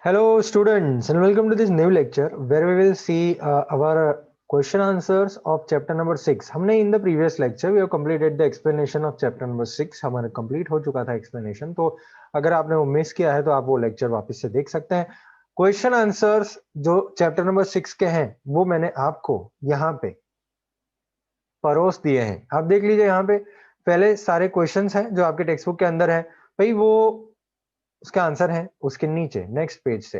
Hello students and welcome to this new lecture where we will see our question answers of chapter number 6. हमने in the previous lecture we have completed the explanation of chapter number 6. हमारा complete हो चुका था explanation. तो अगर आपने वो miss किया है तो आप वो lecture वापस से देख सकते हैं. Question answers जो chapter number 6 के हैं वो मैंने आपको यहाँ पे परोस दिए हैं. आप देख लीजिए यहाँ पे पहले सारे क्वेश्चंस हैं जो आपके टेक्स्ट बुक के अंदर है. भाई वो उसका आंसर है उसके नीचे नेक्स्ट पेज से.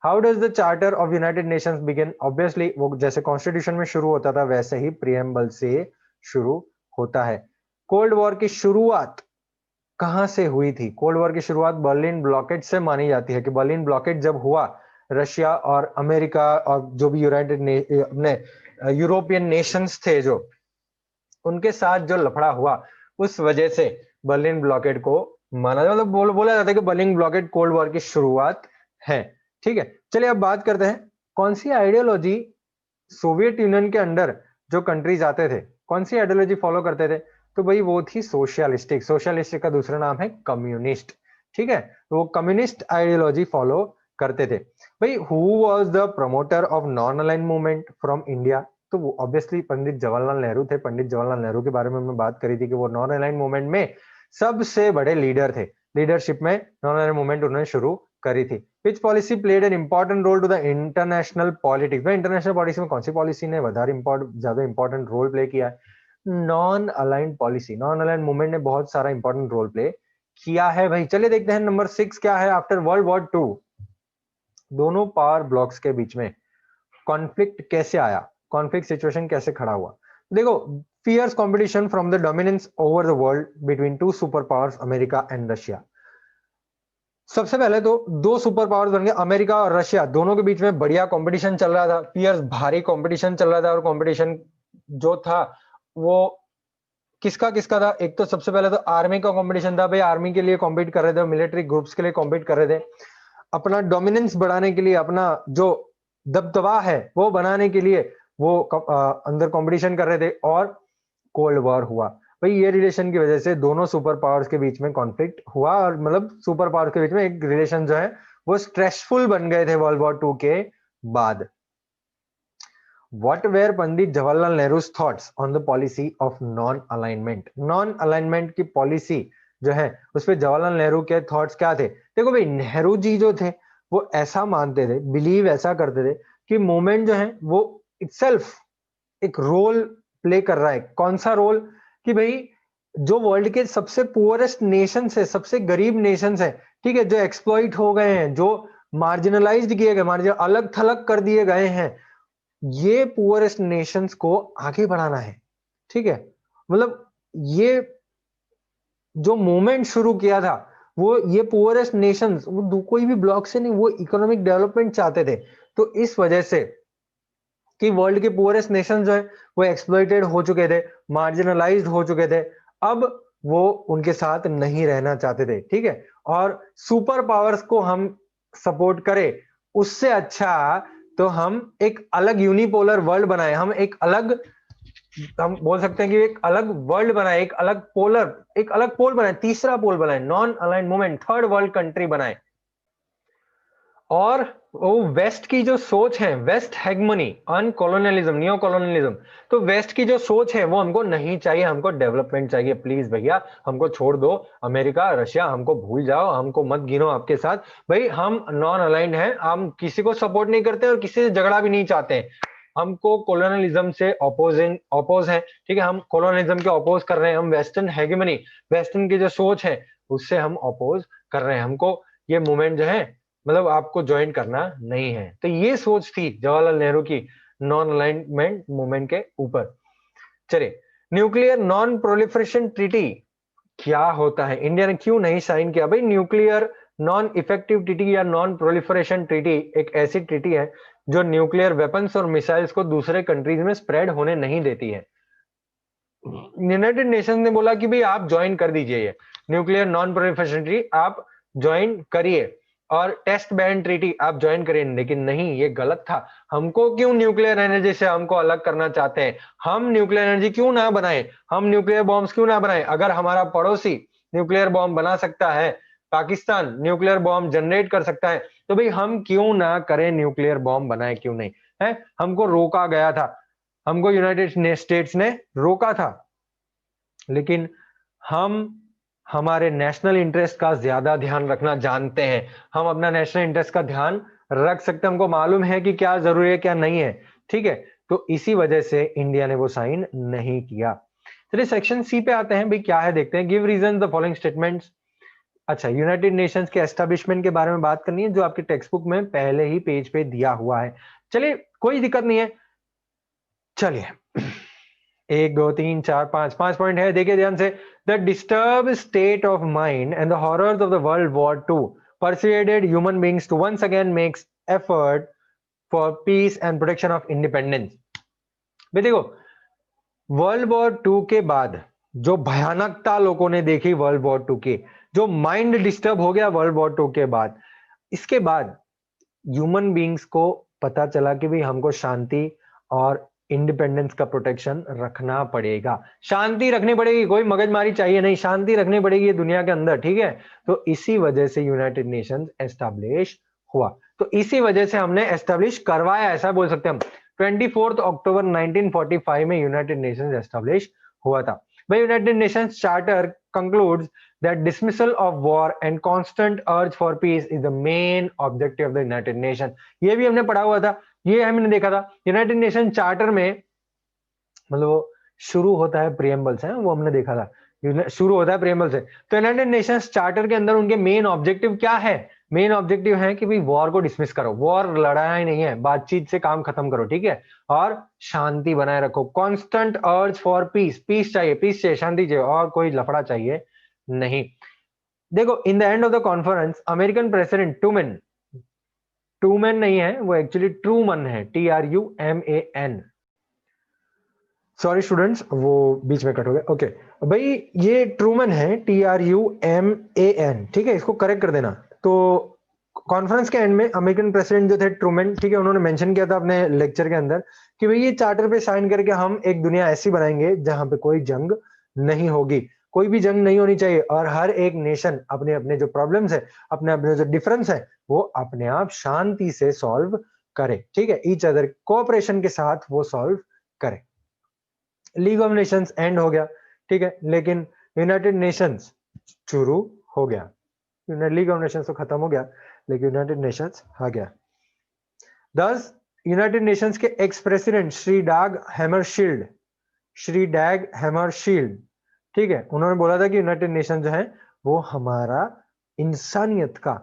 How does the charter of United Nations begin? Obviously वो जैसे कॉन्स्टिट्यूशन में शुरू होता था वैसे ही प्रीएम्बल से शुरू होता है. कोल्ड वॉर की शुरुआत कहां से हुई थी? कोल्ड वॉर की शुरुआत बर्लिन ब्लॉकेड से मानी जाती है कि बर्लिन ब्लॉकेड जब हुआ रशिया और अमेरिका और जो भी अपने यूरोपियन नेशंस थे जो उनके साथ जो लफड़ा हुआ उस वजह से बर्लिन ब्लॉकेड को माना मतलब बोला जाता है कि बर्लिन ब्लॉकेड कोल्ड वॉर की शुरुआत है. ठीक है, चलिए अब बात करते हैं कौन सी आइडियोलॉजी सोवियत यूनियन के अंडर जो कंट्रीज आते थे कौन सी आइडियोलॉजी फॉलो करते थे? तो भाई वो थी सोशलिस्टिक. सोशलिस्टिक का दूसरा नाम है कम्युनिस्ट. ठीक है, तो वो कम्युनिस्ट आइडियोलॉजी फॉलो करते थे. भाई who was the promoter of non align movement from India? तो वो ऑब्वियसली पंडित जवाहरलाल नेहरू थे. पंडित जवाहरलाल नेहरू के बारे में हमने बात करी थी कि वो नॉन अलाइन मूवमेंट में सबसे बड़े लीडर थे. लीडरशिप में नॉन अलाइन मूवमेंट उन्होंने शुरू करी थी. Which policy played an important role to the international politics? में इंटरनेशनल पॉलिसी में कौन सी पॉलिसी ने ज्यादा इंपॉर्टेंट रोल प्ले किया है? Non aligned policy. Non aligned movement ने बहुत सारा इंपॉर्टेंट रोल प्ले किया है. भाई चलिए देखते हैं नंबर 6 क्या है. आफ्टर वर्ल्ड वॉर 2 दोनों पावर ब्लॉक्स के बीच में कॉन्फ्लिक्ट कैसे आया? कॉन्फ्लिक्ट सिचुएशन कैसे खड़ा हुआ? देखो, fierce competition from the dominance over the world between two superpowers America and Russia. सबसे पहले तो दो सुपर पावर्स बन गए अमेरिका और रशिया. दोनों के बीच में बढ़िया कंपटीशन चल रहा था. फियर्स भारी कंपटीशन चल रहा था और कंपटीशन जो था वो किसका किसका था? एक तो सबसे पहले तो आर्मी का कंपटीशन था. भाई आर्मी के लिए कॉम्पीट कर रहे थे, मिलिट्री ग्रुप्स के लिए कॉम्पीट कर रहे थे. अपना डोमिनेंस बढ़ाने के लिए, अपना जो दबदबा है वो बनाने के लिए वो अंदर कंपटीशन कर रहे थे और कोल्ड वॉर हुआ. भाई ये रिलेशन की वजह से दोनों सुपर पावर्स के बीच में कॉन्फ्लिक्ट हुआ और मतलब सुपर पावर्स के बीच में एक रिलेशन जो है वो स्ट्रेसफुल बन गए थे वर्ल्ड वॉर 2 के बाद. What were Pandit Jawaharlal Nehru's thoughts on the policy of non alignment? Non alignment की पॉलिसी जो है उस पर जवाहरलाल नेहरू के थॉट्स क्या थे? देखो भाई नेहरू जी जो थे वो ऐसा मानते थे, बिलीव ऐसा करते थे कि मूवमेंट जो है वो इटसेल्फ एक रोल प्ले कर रहा है. कौन सा रोल? कि भाई जो वर्ल्ड के सबसे पुअरेस्ट नेशंस है, सबसे गरीब नेशंस है, ठीक है, जो एक्सप्लॉइट हो गए हैं, जो मार्जिनलाइज्ड किए गए, अलग थलग कर दिए गए हैं, ये पुअरेस्ट नेशंस को आगे बढ़ाना है. ठीक है, मतलब ये जो मूवमेंट शुरू किया था वो ये पुअरेस्ट नेशंस वो कोई भी ब्लॉक से नहीं, वो इकोनॉमिक डेवलपमेंट चाहते थे. तो इस वजह से कि वर्ल्ड के पुअरेस्ट नेशन जो है वो एक्सप्लॉइटेड हो चुके थे, मार्जिनलाइज्ड हो चुके थे, अब वो उनके साथ नहीं रहना चाहते थे. ठीक है, और सुपर पावर्स को हम सपोर्ट करें उससे अच्छा तो हम एक अलग यूनिपोलर वर्ल्ड बनाए. हम बोल सकते हैं कि एक अलग वर्ल्ड बनाए, एक अलग पोल बनाए, तीसरा पोल बनाए, non aligned movement, third world country बनाए. और वो वेस्ट की जो सोच है, वेस्ट हेगमनी, अनकोलोनियलिज्म, नियो कोलोनियलिज्म, तो वेस्ट की जो सोच है वो हमको नहीं चाहिए. हमको डेवलपमेंट चाहिए. प्लीज भैया हमको छोड़ दो. अमेरिका रशिया हमको भूल जाओ, हमको मत गिनो आपके साथ. भाई हम नॉन अलाइंड हैं, हम किसी को सपोर्ट नहीं करते और किसी से झगड़ा भी नहीं चाहते हैं. हमको कोलोनियलिज्म से अपोज है. ठीक है, हम कोलोनियलिज्म के अपोज कर रहे हैं. हम वेस्टर्न हेगमनी, वेस्टर्न की जो सोच है उससे हम अपोज कर रहे हैं. हमको ये मूवमेंट जो है मतलब आपको ज्वाइन करना नहीं है. तो ये सोच थी जवाहरलाल नेहरू की नॉन अलाइनमेंट मूवमेंट के ऊपर. चलिए, न्यूक्लियर नॉन प्रोलिफरेशन ट्रीटी क्या होता है? इंडिया ने क्यों नहीं साइन किया? भाई न्यूक्लियर नॉन इफेक्टिव ट्रीटी या नॉन प्रोलिफरेशन ट्रीटी एक ऐसी ट्रीटी है जो न्यूक्लियर वेपन्स और मिसाइल्स को दूसरे कंट्रीज में स्प्रेड होने नहीं देती है. यूनाइटेड नेशंस ने बोला कि भाई आप ज्वाइन कर दीजिए ये न्यूक्लियर नॉन प्रोलिफरेशन ट्रीटी, आप ज्वाइन करिए, और टेस्ट बैन ट्रीटी आप ज्वाइन करिए. लेकिन नहीं, ये गलत था. हमको क्यों न्यूक्लियर एनर्जी से हमको अलग करना चाहते हैं? हम न्यूक्लियर एनर्जी क्यों ना बनाएं? हम न्यूक्लियर बॉम्ब्स क्यों ना बनाएं? अगर हमारा पड़ोसी न्यूक्लियर बॉम्ब बना सकता है पाकिस्तान न्यूक्लियर बॉम्ब जनरेट कर सकता है, तो भाई हम क्यों ना करें, न्यूक्लियर बॉम्ब बनाए क्यों नहीं है। हमको रोका गया था, हमको यूनाइटेड स्टेट्स ने रोका था, लेकिन हम हमारे नेशनल इंटरेस्ट का ज्यादा ध्यान रखना जानते हैं। हम अपना नेशनल इंटरेस्ट का ध्यान रख सकते हैं, हमको मालूम है कि क्या जरूरी है क्या नहीं है, ठीक है। तो इसी वजह से इंडिया ने वो साइन नहीं किया। चलिए सेक्शन सी पे आते हैं, भाई क्या है देखते हैं। Give reason the following statements. अच्छा, यूनाइटेड नेशंस के एस्टेब्लिशमेंट के बारे में बात करनी है, जो आपके टेक्स्ट बुक में पहले ही पेज पे दिया हुआ है। चलिए कोई दिक्कत नहीं है, चलिए 1 2 3 4 5 पॉइंट है, देखिए ध्यान से। The disturb state of mind and the horrors of the world war two persuaded human beings to once again make effort for peace and protection of independence। भाई देखो, वर्ल्ड वॉर टू के बाद जो भयानकता लोगों ने देखी वर्ल्ड वॉर टू की, जो माइंड डिस्टर्ब हो गया वर्ल्ड वॉर टू के बाद, इसके बाद ह्यूमन बींग्स को पता चला कि भाई हमको शांति और इंडिपेंडेंस का प्रोटेक्शन रखना पड़ेगा। शांति रखनी पड़ेगी, कोई मगजमारी चाहिए नहीं, शांति रखनी पड़ेगी दुनिया के अंदर, ठीक है। तो इसी वजह से यूनाइटेड नेशंस एस्टैब्लिश हुआ, तो इसी वजह से हमने एस्टैब्लिश करवाया, ऐसा बोल सकते हैं हम। 24 अक्टूबर 1945 में यूनाइटेड नेशंस एस्टैब्लिश हुआ था। भाई United Nations charter concludes that dismissal of war and constant urge for peace is the main objective of the United Nations। ये भी हमने पढ़ा हुआ था, ये हमने देखा था। यूनाइटेड नेशन चार्टर में मतलब वो शुरू होता है प्रियम्बल से, वो हमने देखा था, शुरू होता है प्रियम्बल से। तो यूनाइटेड नेशंस चार्टर के अंदर उनके मेन ऑब्जेक्टिव क्या है? मेन ऑब्जेक्टिव है कि भाई वॉर को डिसमिस करो, वॉर लड़ाना ही नहीं है, बातचीत से काम खत्म करो, ठीक है, और शांति बनाए रखो। Constant urge for piece, piece चाहिए, शांति चाहिए, और कोई लफड़ा चाहिए नहीं। देखो, in the end of the conference American president Truman नहीं है, वो एक्चुअली ट्रूमन है, TRUMAN। सॉरी स्टूडेंट्स, वो बीच में कट हो गया। ओके भाई, ये ट्रूमन है, TRUMAN, ठीक है, इसको करेक्ट कर देना। तो कॉन्फ्रेंस के एंड में अमेरिकन प्रेसिडेंट जो थे ट्रूमैन, ठीक है, उन्होंने मेंशन किया था अपने लेक्चर के अंदर कि भाई ये चार्टर पे साइन करके हम एक दुनिया ऐसी बनाएंगे जहां पे कोई जंग नहीं होगी, कोई भी जंग नहीं होनी चाहिए, और हर एक नेशन अपने अपने जो प्रॉब्लम्स है, अपने अपने जो डिफरेंस है, वो अपने आप शांति से सॉल्व करे, ठीक है, ईच अदर कोऑपरेशन के साथ वो सॉल्व करे। लीग ऑफ नेशंस एंड हो गया, ठीक है, लेकिन यूनाइटेड नेशंस शुरू हो गया। लीग ऑफ नेशंस तो खत्म हो गया, लेकिन यूनाइटेड नेशंस आ गया। दस यूनाइटेड नेशंस के एक्स प्रेसिडेंट श्री डैग हैमरशील्ड, ठीक है, उन्होंने बोला था कि यूनाइटेड नेशन जो है वो हमारा इंसानियत का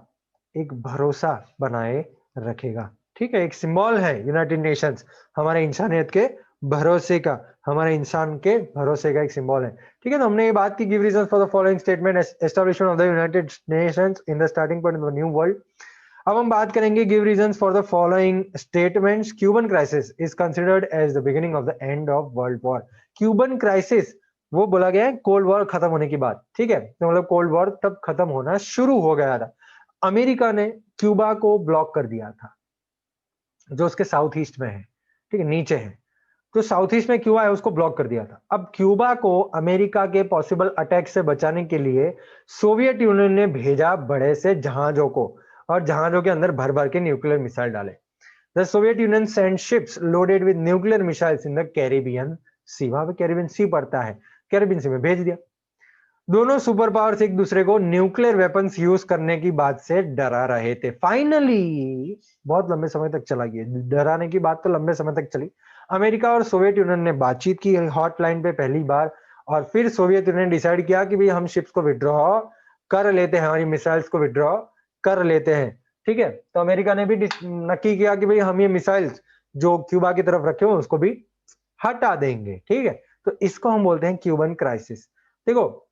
एक भरोसा बनाए रखेगा, ठीक है, एक सिंबल है यूनाइटेड नेशंस, हमारे इंसानियत के भरोसे का, हमारे इंसान के भरोसे का एक सिंबल है, ठीक है। तो हमने ये बात की, give reasons for the following statement, establishment of the United Nations in the starting point of the new world. अब हम बात करेंगे, give reasons for the following statements. Cuban crisis is considered as the beginning of the end of world war. Cuban crisis वो बोला गया है cold war खत्म होने की बात, ठीक है, तो मतलब कोल्ड वॉर तब खत्म होना शुरू हो गया था। अमेरिका ने क्यूबा को ब्लॉक कर दिया था, जो उसके साउथ ईस्ट में है, ठीक है, नीचे है, तो साउथ ईस्ट में क्यूबा है, उसको ब्लॉक कर दिया था। अब क्यूबा को अमेरिका के पॉसिबल अटैक से बचाने के लिए सोवियत यूनियन ने भेजा बड़े से जहाजों को, और जहाजों के अंदर भर भर के न्यूक्लियर मिसाइल डाले। The Soviet Union send ships loaded with nuclear missiles in the Caribbean sea, वहां पे कैरिबियन सी पड़ता है, कैरिबियन सी में भेज दिया। दोनों सुपर पावर्स एक दूसरे को न्यूक्लियर वेपन्स यूज करने की बात से डरा रहे थे। फाइनली बहुत लंबे समय तक चला गया, डराने की बात तो लंबे समय तक चली। अमेरिका और सोवियत यूनियन ने बातचीत की हॉटलाइन पे पहली बार, और फिर सोवियत यूनियन डिसाइड किया कि भाई हम शिप्स को विड्रॉ कर लेते हैं, हमारी मिसाइल्स को विड्रॉ कर लेते हैं, ठीक है। तो अमेरिका ने भी नक्की किया कि भाई हम ये मिसाइल्स जो क्यूबा की तरफ रखे हुए उसको भी हटा देंगे, ठीक है। तो इसको हम बोलते हैं क्यूबन क्राइसिस। देखो,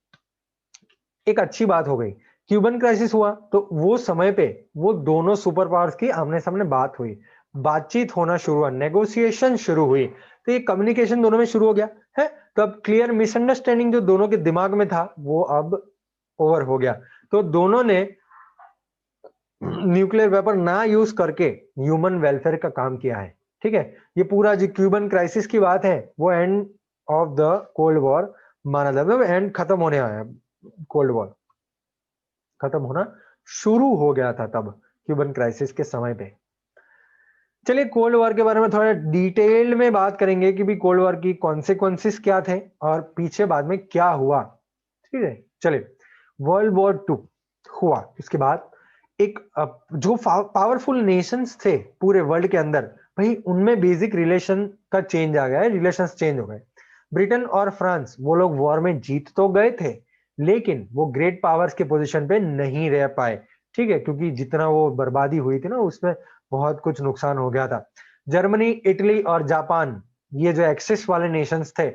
एक अच्छी बात हो गई, क्यूबन क्राइसिस हुआ तो वो समय पे वो दोनों सुपर पावर्स की आमने सामने बात हुई, बातचीत होना शुरू हुआ, नेगोशिएशन शुरू हुई, तो ये कम्युनिकेशन दोनों में शुरू हो गया है। तो अब क्लियर मिसअंडरस्टैंडिंग जो दोनों के दिमाग में था वो अब ओवर हो गया। तो दोनों ने न्यूक्लियर वेपन ना यूज करके ह्यूमन वेलफेयर का काम किया है, ठीक है। ये पूरा जो क्यूबन क्राइसिस की बात है वो and of the cold war माना जाता है, एंड खत्म होने आया कोल्ड वॉर। खत्म होना शुरू हो गया था तब क्यूबन क्राइसिस के समय पे। चलिए कोल्ड वॉर के बारे में थोड़ा डिटेल में बात करेंगे कि भी कोल्ड वॉर की कॉन्सिक्वेंसेस क्या थे और पीछे बाद में क्या हुआ। ठीक है, चलिए वर्ल्ड वॉर टू हुआ, इसके बाद एक जो पावरफुल नेशंस थे पूरे वर्ल्ड के अंदर, भाई उनमें बेसिक रिलेशन का चेंज आ गया है, रिलेशंस चेंज हो गए। ब्रिटेन और फ्रांस वो लोग वॉर में जीत तो गए थे, लेकिन वो ग्रेट पावर्स के पोजीशन पे नहीं रह पाए। ठीक है, क्योंकि जितना वो बर्बादी हुई थी ना, उसमें बहुत कुछ नुकसान हो गया था। जर्मनी, इटली और जापान, ये जो एक्सेस वाले नेशंस थे,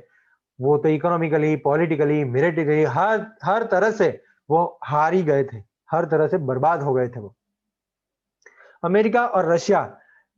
वो तो इकोनॉमिकली, पॉलिटिकली, मिलिटरी हर तरह से वो हार ही गए थे, हर तरह से बर्बाद हो गए थे वो। अमेरिका और रशिया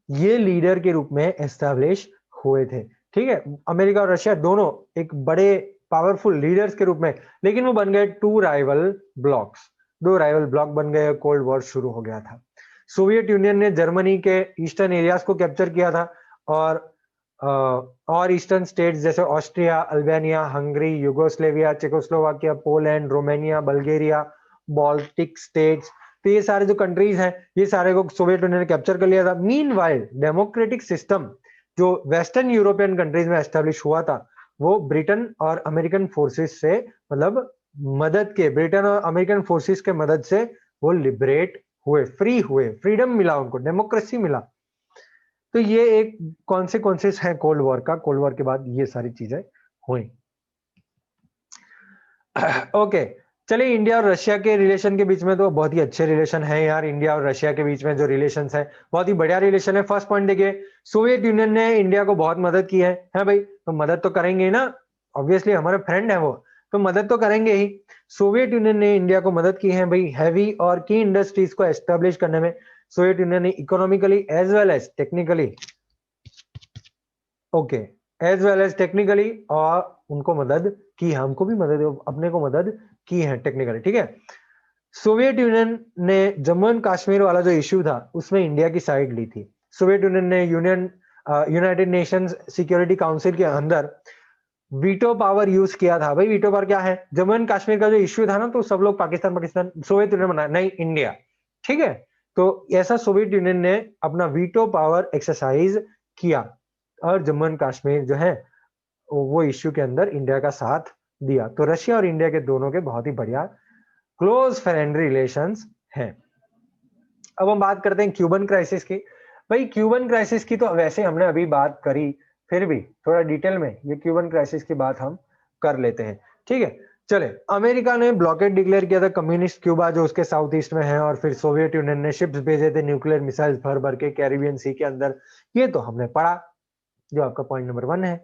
ये लीडर के रूप में एस्टैब्लिश हुए थे। ठीक है, अमेरिका और रशिया दोनों एक बड़े पावरफुल लीडर्स के रूप में, लेकिन वो बन गए टू राइवल ब्लॉक्स, दो राइवल ब्लॉक बन गए, कोल्ड वॉर शुरू हो गया था। सोवियत यूनियन ने जर्मनी के ईस्टर्न एरियाज को कैप्चर किया था, और ईस्टर्न स्टेट्स जैसे Austria, Albania, Hungary, Yugoslavia, Czechoslovakia, Poland, Romania, Bulgaria, Baltic states, तो ये सारे जो कंट्रीज हैं, ये सारे को सोवियत यूनियन ने कैप्चर कर लिया था। मीनवाइल डेमोक्रेटिक सिस्टम जो वेस्टर्न यूरोपियन कंट्रीज में एस्टेब्लिश हुआ था, वो ब्रिटेन और अमेरिकन फोर्सेस से, मतलब मदद के, ब्रिटेन और अमेरिकन फोर्सेस के मदद से वो लिबरेट हुए, फ्री हुए, फ्रीडम मिला उनको, डेमोक्रेसी मिला। तो ये एक कॉन्सिक्वेंसेस है कोल्ड वॉर का। कोल्ड वॉर के बाद ये सारी चीजें हुई। ओके, चलिए इंडिया और रशिया के रिलेशन के बीच में तो बहुत ही अच्छे रिलेशन है यार। इंडिया और रशिया के बीच में जो रिलेशन है, बहुत ही बढ़िया रिलेशन है। फर्स्ट पॉइंट देखिए, सोवियत यूनियन ने इंडिया को बहुत मदद की है भाई, तो मदद तो करेंगे ही ना, ऑब्वियसली हमारे फ्रेंड है वो, तो मदद तो करेंगे ही। सोवियत यूनियन ने इंडिया को मदद की है भाई, हैवी और की इंडस्ट्रीज को एस्टेब्लिश करने में। सोवियत यूनियन ने economically as well as technically, okay, as well as technically, और उनको मदद की, हमको भी मदद, अपने को मदद की है टेक्निकली। ठीक है, सोवियत यूनियन ने जम्मू एंड कश्मीर वाला जो इश्यू था, उसमें इंडिया की साइड ली थी। सोवियत यूनियन ने यूनाइटेड नेशंस सिक्योरिटी काउंसिल के अंदर वीटो पावर यूज किया था। भाई वीटो पावर क्या है, जम्मू एंड कश्मीर का जो इश्यू था ना, तो सब लोग पाकिस्तान पाकिस्तान, सोवियत यूनियन बनाया नहीं, इंडिया। ठीक है, तो ऐसा सोवियत यूनियन ने अपना वीटो पावर एक्सरसाइज किया, और जम्मू एंड कश्मीर जो है वो इश्यू के अंदर इंडिया का साथ दिया। तो रशिया और इंडिया के दोनों के बहुत ही बढ़िया क्लोज फ्रेंड रिलेशंस हैं। अब हम बात करते हैं क्यूबन क्राइसिस की। भाई क्यूबन क्राइसिस की तो वैसे हमने अभी बात करी, फिर भी थोड़ा डिटेल में ये क्यूबन क्राइसिस की बात हम कर लेते हैं। ठीक है, चले, अमेरिका ने ब्लॉकेड डिक्लेयर किया था कम्युनिस्ट क्यूबा जो उसके साउथ ईस्ट में है, और फिर सोवियत यूनियन ने शिप्स भेजे थे न्यूक्लियर मिसाइल भर भर के कैरिबियन सी के अंदर। ये तो हमने पढ़ा, जो आपका पॉइंट नंबर 1 है।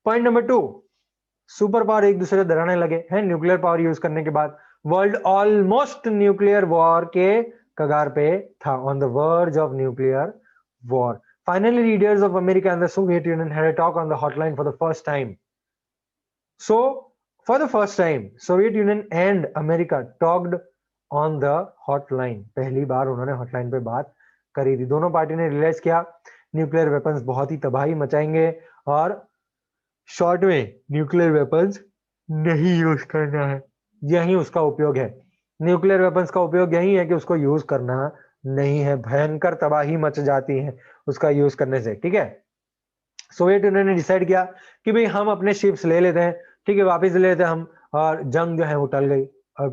पॉइंट नंबर 2, सुपर पावर एक दूसरे को डराने लगे हैं न्यूक्लियर पावर यूज करने के बाद। वर्ल्ड ऑलमोस्ट न्यूक्लियर वॉर के कगार पे था, on the verge of nuclear war. Finally, leaders of America and the Soviet Union had a talk on the hotline for the first time. So, for the first time, Soviet Union and America talked on the hotline. पहली बार उन्होंने hotline पे बात करी थी। दोनों party ने realise किया nuclear weapons बहुत ही तबाही मचाएंगे, और शॉर्ट में न्यूक्लियर वेपन्स नहीं यूज करना है, यही उसका उपयोग है। न्यूक्लियर वेपन्स का उपयोग यही है कि उसको यूज करना नहीं है, भयंकर तबाही मच जाती है उसका यूज करने से। ठीक है, सोवियत यूनियन ने डिसाइड किया कि भाई हम अपने शिप्स ले लेते हैं, ठीक है, वापस ले लेते हैं हम, और जंग जो है वो टल गई। और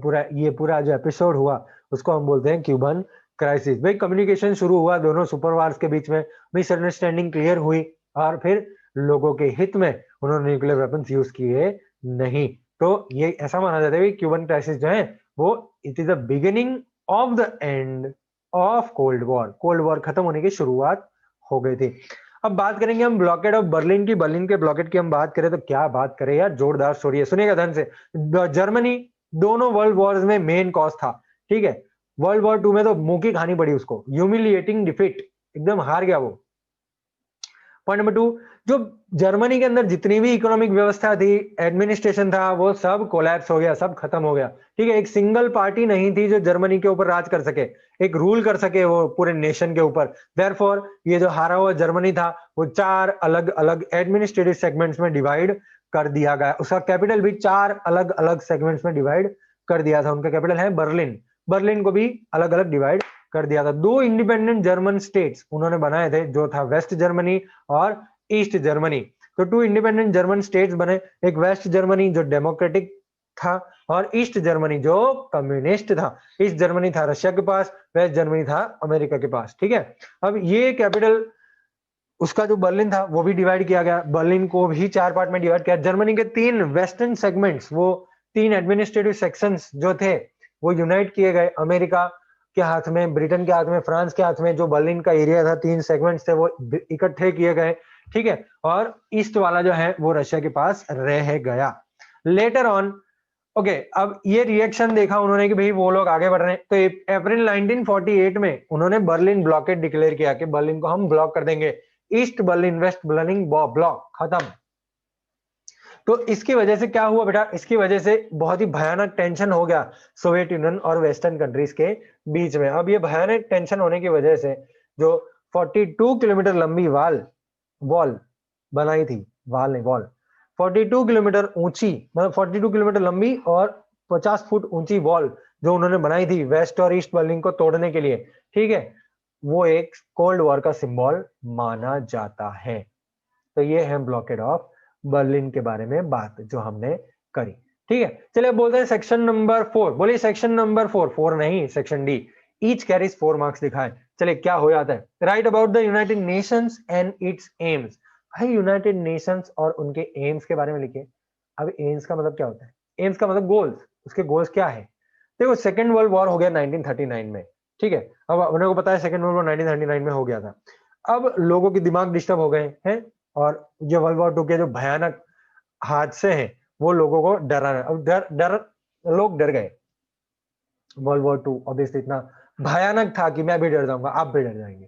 पूरा जो एपिसोड हुआ उसको हम बोलते हैं क्यूबन क्राइसिस। भाई कम्युनिकेशन शुरू हुआ दोनों सुपर पावर्स के बीच में, मिसअंडरस्टैंडिंग क्लियर हुई, और फिर लोगों के हित में उन्होंने न्यूक्लियर वेपन्स यूज किए नहीं। तो ये ऐसा माना जाता है कि क्यूबन क्राइसिस जो है वो it is the beginning of the end of cold war. Cold war खत्म होने की शुरुआत हो गई थी। अब बात करेंगे हम ब्लॉकेड ऑफ बर्लिन की। बर्लिन के ब्लॉकेड की हम बात करें तो क्या बात करें यार, जोरदार स्टोरी है, सुनिएगा ध्यान से। जर्मनी दोनों वर्ल्ड वॉर्स में मेन कॉज था। ठीक है, वर्ल्ड वॉर 2 में तो मुंह की खानी पड़ी उसको, ह्यूमिलिएटिंग डिफीट, एकदम हार गया वो। पॉइंट नंबर 2, जो जर्मनी के अंदर जितनी भी इकोनॉमिक व्यवस्था थी, एडमिनिस्ट्रेशन था, वो सब कोलैप्स हो गया, सब खत्म हो गया। ठीक है, एक सिंगल पार्टी नहीं थी जो जर्मनी के ऊपर राज कर सके, एक रूल कर सके वो पूरे नेशन के ऊपर। देयरफॉर ये जो हारा हुआ जर्मनी था वो 4 अलग अलग एडमिनिस्ट्रेटिव सेगमेंट्स में डिवाइड कर दिया गया। उसका कैपिटल भी 4 अलग अलग सेगमेंट्स में डिवाइड कर दिया था। उनका कैपिटल है बर्लिन। बर्लिन को भी अलग अलग डिवाइड कर दिया था। दो इंडिपेंडेंट जर्मन स्टेट्स उन्होंने बनाए थे, जो था वेस्ट जर्मनी और ईस्ट जर्मनी। तो टू इंडिपेंडेंट जर्मन स्टेट्स बने, एक वेस्ट जर्मनी जो डेमोक्रेटिक था और ईस्ट जर्मनी जो कम्युनिस्ट था। ईस्ट जर्मनी था रशिया के पास, वेस्ट जर्मनी था अमेरिका के पास, ठीक है। अब ये कैपिटल उसका जो बर्लिन था वो भी डिवाइड किया गया, बर्लिन को भी 4 पार्ट में डिवाइड किया। जर्मनी के 3 वेस्टर्न सेगमेंट्स, वो 3 एडमिनिस्ट्रेटिव सेक्शंस जो थे वो यूनाइट किए गए। अमेरिका के हाथ में, ब्रिटेन के हाथ में, फ्रांस के हाथ में जो बर्लिन का एरिया था, 3 सेगमेंट्स थे वो इकट्ठे किए गए, ठीक है। और ईस्ट वाला जो है वो रशिया के पास रह गया लेटर ऑन। ओके, अब ये रिएक्शन देखा उन्होंने कि भाई वो लोग आगे बढ़ रहे हैं, तो अप्रैल 1948 में उन्होंने बर्लिन ब्लॉकेड डिक्लेयर किया कि बर्लिन को हम ब्लॉक कर देंगे, East Berlin West Berlin block खत्म। तो इसकी वजह से क्या हुआ बेटा, इसकी वजह से बहुत ही भयानक टेंशन हो गया सोवियत यूनियन और वेस्टर्न कंट्रीज के बीच में। अब ये भयानक टेंशन होने की वजह से जो 42 किलोमीटर लंबी वॉल बनाई थी, वाल नहीं वॉल, 42 किलोमीटर ऊंची, मतलब 42 किलोमीटर लंबी और 50 फुट ऊंची वॉल जो उन्होंने बनाई थी वेस्ट और ईस्ट बर्लिन को तोड़ने के लिए, ठीक है, वो एक कोल्ड वॉर का सिंबल माना जाता है। तो ये है ब्लॉकेड ऑफ बर्लिन के बारे में बात जो हमने करी, ठीक है। चलिए बोलते हैं सेक्शन नंबर 4। बोलिए सेक्शन नंबर 4 नहीं section D. Each carries 4 marks दिखाए। चलिए क्या हो जाता है, right about the United Nations and it's AIIMS. भाई यूनाइटेड नेशंस और उनके एम्स के बारे में लिखिए। अब एम्स का मतलब क्या होता है, एम्स का मतलब गोल्स, उसके गोल्स क्या है। देखो सेकेंड वर्ल्ड वॉर हो गया 1939 में, ठीक है। अब अपने को पता है सेकेंड वर्ल्ड वॉर 1939 में हो गया था। अब लोगों के दिमाग डिस्टर्ब हो गए हैं और जो वर्ल्ड वॉर 2 के जो भयानक हादसे हैं वो लोगों को डराना, अब डर लोग डर गए। वर्ल्ड वॉर 2 ऑब्वियसली इतना भयानक था कि मैं भी डर जाऊंगा, आप भी डर जाएंगे,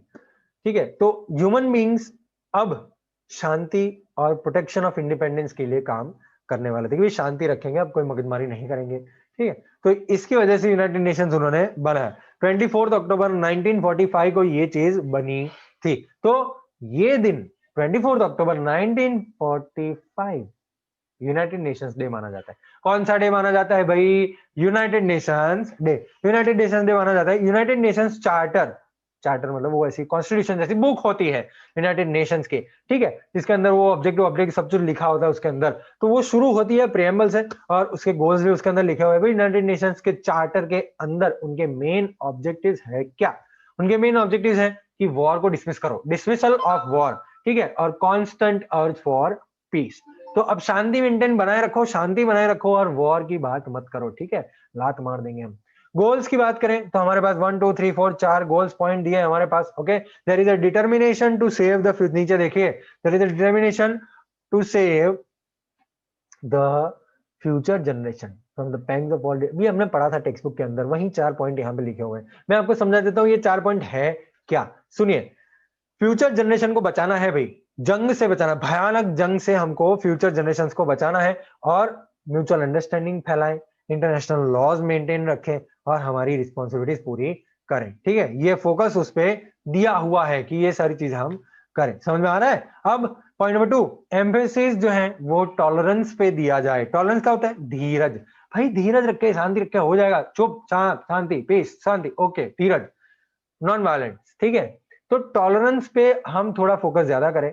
ठीक है। तो ह्यूमन बींग्स अब शांति और प्रोटेक्शन ऑफ इंडिपेंडेंस के लिए काम करने वाले थे कि शांति रखेंगे, अब कोई मगजमारी नहीं करेंगे, ठीक है। तो इसकी वजह से यूनाइटेड नेशंस उन्होंने बनाया। 24 अक्टूबर 1945 को ये चीज बनी थी। तो ये दिन 24 अक्टूबर 1945 यूनाइटेड नेशंस डे माना जाता है। कौन सा डे माना जाता है भाई, United Nations day. United Nations day माना जाता है। यूनाइटेड नेशंस चार्टर, चार्टर मतलब वो ऐसी कॉन्स्टिट्यूशन जैसी बुक होती है यूनाइटेड नेशंस की, ठीक है, जिसके अंदर वो ऑब्जेक्टिव ऑब्जेक्ट सब कुछ लिखा होता है उसके अंदर। तो वो शुरू होती है प्रेम्बल से और उसके गोल्स भी उसके अंदर लिखे हुए हैं। यूनाइटेड नेशंस के चार्टर के अंदर उनके मेन ऑब्जेक्टिव है क्या, उनके मेन ऑब्जेक्टिव है कि वॉर को डिसमिस करो, डिसमिसल ऑफ वॉर, ठीक है, और कॉन्स्टेंट अर्ज फॉर पीस। तो अब शांति मेंटेन बनाए रखो, शांति बनाए रखो और वॉर की बात मत करो, ठीक है, लात मार देंगे हम। गोल्स की बात करें तो हमारे पास 1 2 3 4 4 गोल्स पॉइंट दिए हमारे पास, okay. There is a determination to save the future, नीचे देखिए, there is a determination to save the future generation from the pangs of war. भी हमने पढ़ा था टेक्स्ट बुक के अंदर, वही 4 पॉइंट यहाँ पे लिखे हुए हैं। मैं आपको समझा देता हूँ ये 4 पॉइंट है क्या, सुनिए। फ्यूचर जनरेशन को बचाना है भाई, जंग से बचाना, भयानक जंग से हमको फ्यूचर जनरेशन को बचाना है और म्यूचुअल अंडरस्टैंडिंग फैलाएं, इंटरनेशनल लॉज मेंटेन रखें और हमारी रिस्पॉन्सिबिलिटीज पूरी करें, ठीक है। ये फोकस उस पर दिया हुआ है कि ये सारी चीजें हम करें, समझ में आ रहा है। अब पॉइंट नंबर 2, एम्फेसिस जो है वो टॉलरेंस पे दिया जाए। टॉलरेंस क्या होता है, धीरज। भाई धीरज रखे, शांति रखे, हो जाएगा, चुप चाप, शांति, पीस, शांति, ओके, धीरज, नॉन वायलेंस, ठीक है। तो टॉलरेंस पे हम थोड़ा फोकस ज्यादा करें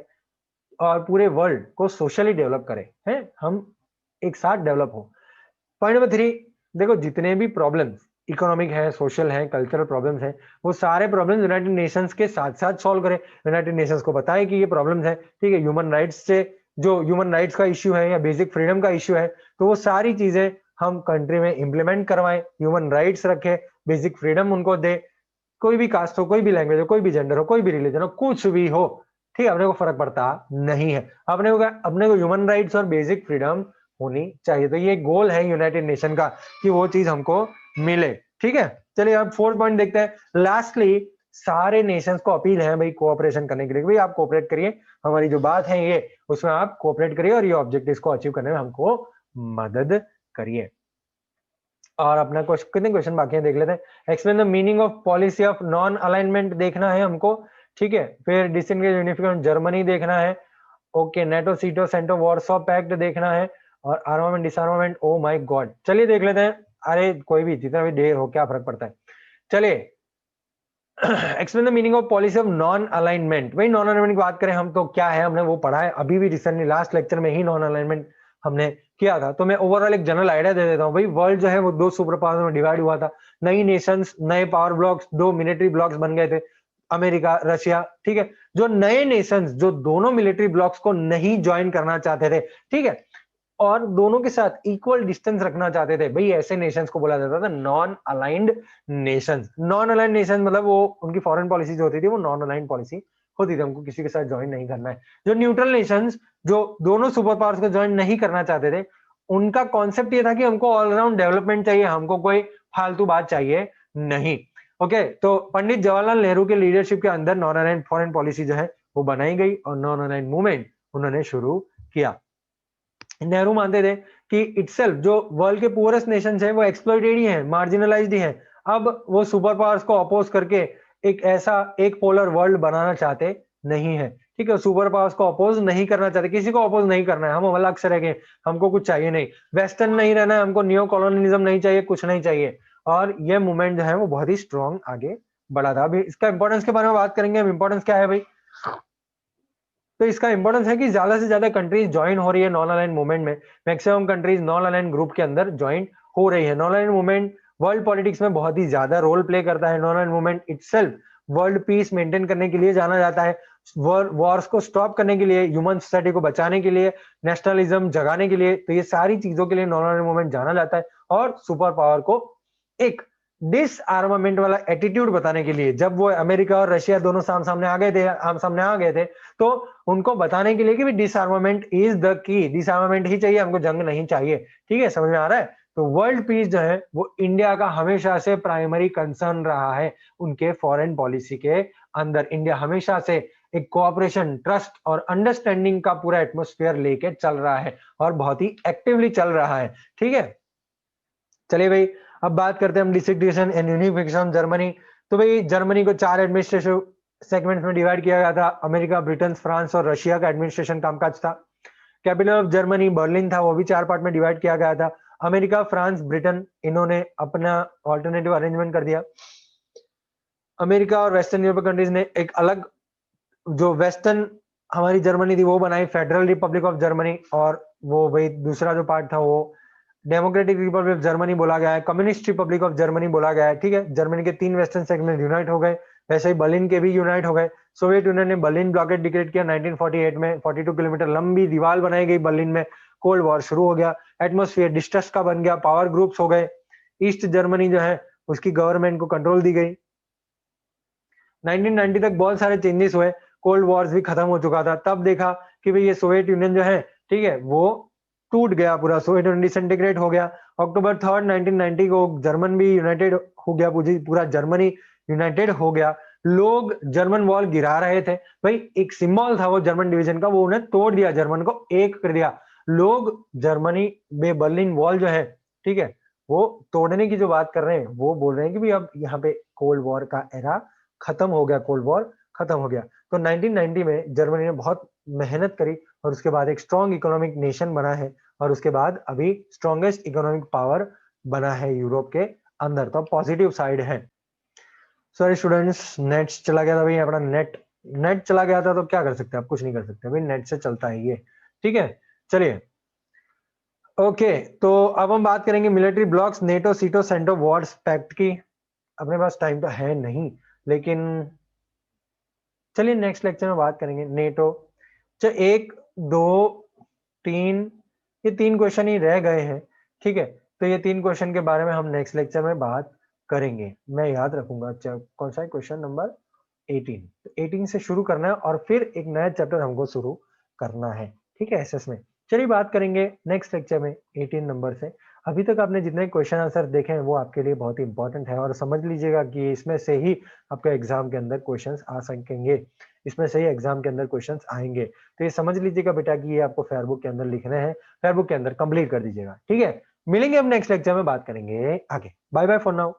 और पूरे वर्ल्ड को सोशली डेवलप करें, हैं, हम एक साथ डेवलप हो। पॉइंट नंबर 3, देखो जितने भी प्रॉब्लम्स इकोनॉमिक है, सोशल है, कल्चरल प्रॉब्लम्स हैं, वो सारे प्रॉब्लम्स यूनाइटेड नेशंस के साथ साथ सॉल्व करें। यूनाइटेड नेशंस को बताएं कि ये प्रॉब्लम्स है, ठीक है। ह्यूमन राइट्स से, जो ह्यूमन राइट्स का इश्यू है या बेसिक फ्रीडम का इश्यू है, तो वो सारी चीजें हम कंट्री में इंप्लीमेंट करवाएं, ह्यूमन राइट्स रखें, बेसिक फ्रीडम उनको दे। कोई भी कास्ट हो, कोई भी लैंग्वेज हो, कोई भी जेंडर हो, कोई भी रिलीजन हो, कुछ भी हो, ठीक है, अपने को फर्क पड़ता नहीं है। अपने को ह्यूमन राइट्स और बेसिक फ्रीडम होनी चाहिए। तो ये गोल है यूनाइटेड नेशन का कि वो चीज हमको मिले, ठीक है। चलिए अब 4th पॉइंट देखते हैं। लास्टली सारे नेशंस को अपील है भाई कोऑपरेशन करने के लिए, भाई आप कोऑपरेट करिए, हमारी जो बात है ये उसमें आप कोऑपरेट करिए और ये ऑब्जेक्टिव्स को अचीव करने में हमको मदद करिए। और अपना कितने क्वेश्चन बाकी हैं देख लेते हैं। Explain the meaning of policy of non alignment देखना है हमको, ठीक है। फिर डिसएंगेज यूनिफिकेशन जर्मनी देखना है, ओके। नेटो सीटो सेंटो वॉरसॉ पैक्ट देखना है और आर्मामेंट डिसआर्मामेंट, ओ माय गॉड। चलिए देख लेते हैं अरे कोई भी, जितना भी देर हो क्या फर्क पड़ता है। चलिए, explain the meaning of policy of non alignment. भाई नॉन अलाइनमेंट की बात करें हम तो क्या है, हमने वो पढ़ा है अभी भी रिसेंटली लास्ट लेक्चर में ही नॉन अलाइनमेंट हमने किया था। तो मैं ओवरऑल एक जनरल आइडिया दे देता हूँ। भाई वर्ल्ड जो है वो दो सुपर पावर्स में डिवाइड हुआ था, नई नेशंस, नए पावर ब्लॉक्स, दो मिलिट्री ब्लॉक्स बन गए थे, अमेरिका, रशिया, ठीक है। जो नए नेशंस जो दोनों मिलिट्री ब्लॉक्स को नहीं ज्वाइन करना चाहते थे, ठीक है, और दोनों के साथ इक्वल डिस्टेंस रखना चाहते थे, भाई ऐसे नेशंस को बोला जाता था non aligned Nations. Non aligned nation मतलब वो उनकी फॉरेन पॉलिसी जो होती थी वो नॉन अलाइंड पॉलिसी होती थी, हमको किसी के साथ ज्वाइन नहीं करना है। जो न्यूट्रल नेशंस जो दोनों सुपर पावर्स को ज्वाइन नहीं करना चाहते थे, उनका कॉन्सेप्ट ये था कि हमको ऑलराउंड डेवलपमेंट चाहिए, हमको कोई फालतू बात चाहिए नहीं। ओके, तो पंडित जवाहरलाल नेहरू के लीडरशिप के अंदर नॉन अलाइंड फॉरेन पॉलिसी जो है वो बनाई गई और नॉन अलाइंड मूवमेंट उन्होंने शुरू किया। नेहरू मानते थे कि इटसेल्फ जो वर्ल्ड के पुअरेस्ट नेशंस हैं वो एक्सप्लॉइटेड ही हैं, मार्जिनलाइज्ड ही हैं। अब वो सुपर पावर्स को अपोज करके एक ऐसा एक पोलर वर्ल्ड बनाना चाहते नहीं है, ठीक है। सुपर पावर्स को अपोज नहीं करना चाहते, किसी को अपोज नहीं करना है, हम अलग से रह गए, हमको कुछ चाहिए नहीं, वेस्टर्न नहीं रहना है, हमको न्यू कॉलोनियलिज्म नहीं चाहिए, कुछ नहीं चाहिए। और ये मूवमेंट जो है वो बहुत ही स्ट्रॉन्ग आगे बढ़ा था। अभी इसका इंपॉर्टेंस के बारे में बात करेंगे हम। इंपॉर्टेंस क्या है भाई? तो इसका इंपॉर्टेंस है कि ज्यादा से ज्यादा कंट्रीज ज्वाइन हो रही है नॉन अलाइन मूवमेंट में। Maximum countries non align group के अंदर ज्वाइन हो रही है। Non align movement world politics में बहुत ही ज्यादा रोल प्ले करता है। Non align movement itself world peace maintain करने के लिए जाना जाता है, वॉर्स को स्टॉप करने के लिए, ह्यूमन सोसाइटी को बचाने के लिए, नेशनलिज्म जगाने के लिए, तो ये सारी चीजों के लिए नॉन अलाइन मूवमेंट जाना जाता है। और सुपर पावर को एक डिसआर्मामेंट वाला एटीट्यूड बताने के लिए, जब वो अमेरिका और रशिया दोनों सामने आ गए थे, सामने आ गए थे, तो उनको बताने के लिए कि डिसआर्मामेंट इज द की, डिसआर्मामेंट ही चाहिए, हमको जंग नहीं चाहिए, ठीक है, समझ में आ रहा है। तो वर्ल्ड पीस जो है वो इंडिया का हमेशा से प्राइमरी कंसर्न रहा है। उनके फॉरेन पॉलिसी के अंदर इंडिया हमेशा से एक कोऑपरेशन, ट्रस्ट और अंडरस्टैंडिंग का पूरा एटमोस्फेयर लेके चल रहा है और बहुत ही एक्टिवली चल रहा है, ठीक है। चलिए भाई, अब बात करते हैं हम डिसग्रीगेशन एंड यूनिफिकेशन जर्मनी। तो भाई जर्मनी को 4 एडमिनिस्ट्रेटिव सेगमेंट्स में डिवाइड किया गया था। अमेरिका, ब्रिटेन, फ्रांस और रशिया का एडमिनिस्ट्रेशन कामकाज था। कैपिटल ऑफ जर्मनी बर्लिन था, वो भी 4 पार्ट में डिवाइड किया गया था। अमेरिका, फ्रांस, ब्रिटेन इन्होंने अपना ऑल्टरनेटिव अरेंजमेंट कर दिया। अमेरिका और वेस्टर्न यूरोपियन कंट्रीज ने एक अलग, जो वेस्टर्न हमारी जर्मनी थी वो बनाई फेडरल रिपब्लिक ऑफ जर्मनी, और वो भाई दूसरा जो पार्ट था वो डेमोक्रेटिक रिपब्लिक ऑफ जर्मनी बोला गया है, कम्युनिस्ट रिपब्लिक ऑफ जर्मनी बोला गया है, ठीक है। जर्मनी के 3 वेस्टर्न सेगमेंट यूनाइट हो गए, वैसे ही बर्लिन के भी यूनाइट हो गए। सोवियत यूनियन ने बर्लिन ब्लॉकेट डिक्लेयर किया 1948 में, 42 किलोमीटर लंबी दीवार बनाई गई बर्लिन में। कोल्ड वॉर शुरू हो गया, एटमोस्फियर डिस्ट्रस्ट का बन गया, पावर ग्रुप्स हो गए। ईस्ट जर्मनी जो है उसकी गवर्नमेंट को कंट्रोल दी गई। 1990 तक बहुत सारे चेंजेस हुए, कोल्ड वॉर्स भी खत्म हो चुका था। तब देखा कि भाई ये सोवियत यूनियन जो है, ठीक है, वो टूट गया, पूरा सोवियत यूनियन डिसइंटीग्रेट हो गया। अक्टूबर 3 1990 को जर्मन भी यूनाइटेड हो गया, पूरा जर्मनी यूनाइटेड हो गया। लोग जर्मन वॉल गिरा रहे थे, भाई एक सिंबल था वो जर्मन डिवीजन का, वो उन्हें तोड़ दिया, जर्मन को एक कर दिया। लोग जर्मनी में बर्लिन वॉल जो है, ठीक है, वो तोड़ने की जो बात कर रहे हैं, वो बोल रहे हैं कि भाई अब यहाँ पे कोल्ड वॉर का एरा खत्म हो गया, कोल्ड वॉर खत्म हो गया। तो 1990 में जर्मनी ने बहुत मेहनत करी और उसके बाद एक स्ट्रॉन्ग इकोनॉमिक नेशन बना है, और उसके बाद अभी स्ट्रॉन्गेस्ट इकोनॉमिक पावर बना है यूरोप के अंदर। तो पॉजिटिव साइड है। सॉरी स्टूडेंट्स, नेट चला गया था भाई अपना, नेट चला गया था, तो क्या कर सकते हैं, आप कुछ नहीं कर सकते भाई, नेट से चलता है ये, ठीक है। चलिए ओके, तो अब हम बात करेंगे मिलिट्री ब्लॉक्स, नेटो, सीटो, सेंटो, वॉर्स पैक्ट की। अपने पास टाइम तो है नहीं, लेकिन चलिए नेक्स्ट लेक्चर में बात करेंगे नेटो। चलो 1 2 3, ये 3 क्वेश्चन ही रह गए हैं, ठीक है। तो ये 3 क्वेश्चन के बारे में हम नेक्स्ट लेक्चर में बात करेंगे, मैं याद रखूंगा। कौन सा है क्वेश्चन नंबर 18, तो 18 से शुरू करना है और फिर एक नया चैप्टर हमको शुरू करना है, ठीक है, एसएस में। चलिए बात करेंगे नेक्स्ट लेक्चर में 18 नंबर से। अभी तक आपने जितने क्वेश्चन आंसर देखे हैं वो आपके लिए बहुत ही इंपॉर्टेंट है, और समझ लीजिएगा कि इसमें से ही आपके एग्जाम के अंदर क्वेश्चंस आ सकेंगे, इसमें से ही एग्जाम के अंदर क्वेश्चंस आएंगे। तो ये समझ लीजिएगा बेटा कि ये आपको फेयरबुक के अंदर लिखने हैं, फेयरबुक के अंदर कंप्लीट कर दीजिएगा, ठीक है। मिलेंगे हम नेक्स्ट लेक्चर में, बात करेंगे आगे। Bye bye for now.